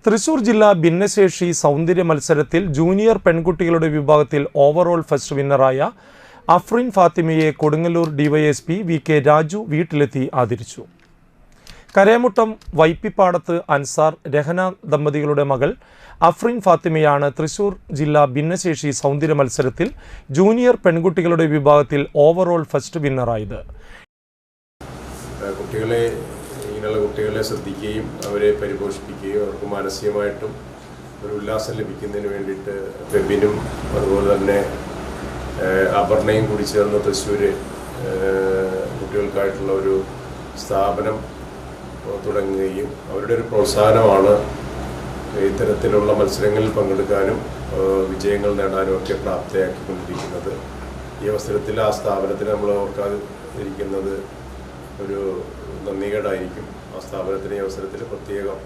തൃശൂർ ജില്ലാ ഭിന്നശേഷി സൗന്ദര്യ മത്സരത്തിൽ ജൂനിയർ പെൺകുട്ടികളുടെ വിഭാഗത്തിൽ ഓവറോൾ ഫസ്റ്റ് വിന്നറായ അഫ്രീൻ ഫാത്തിമയെ Kodungallur DYSP V K Raju വീട്ടിലെത്തി ആദരിച്ചു. കരേമുട്ടം വൈപ്പിപ്പാടത്ത് അൻസാർ രഹന ദമ്പതികളുടെ മകൾ അഫ്രീൻ ഫാത്തിമയാണ് തൃശൂർ ജില്ലാ ഭിന്നശേഷി സൗന്ദര്യ മത്സരത്തിൽ ജൂനിയർ പെൺകുട്ടികളുടെ വിഭാഗത്തിൽ ഓവറോൾ ഫസ്റ്റ് വിന്നറായത്. കുട്ടികളെ ശ്രദ്ധിക്കുകയും അവരെ പരിപോഷിപ്പിക്കുകയും അവർക്ക് മാനസികമായിട്ടും ഒരു ഉല്ലാസം ലഭിക്കുന്നതിന് വേണ്ടിയിട്ട് വെബിനും അതുപോലെ തന്നെ അപർണയും കൂടി ചേർന്ന് തൃശ്ശൂർ കുട്ടികൾക്കായിട്ടുള്ള ഒരു സ്ഥാപനം തുടങ്ങുകയും അവരുടെ ഒരു പ്രോത്സാഹനമാണ് ഇത്തരത്തിലുള്ള മത്സരങ്ങളിൽ പങ്കെടുക്കാനും വിജയങ്ങൾ നേടാനും ഒക്കെ പ്രാപ്തയാക്കിക്കൊണ്ടിരിക്കുന്നത്. ഈ അവസരത്തിൽ ആ സ്ഥാപനത്തിന് നമ്മൾ ഓർക്കാതിരിക്കുന്നത് ഒരു നന്ദികേടായിരിക്കും. ആ സ്ഥാപനത്തിന് ഈ അവസരത്തിൽ പ്രത്യേകം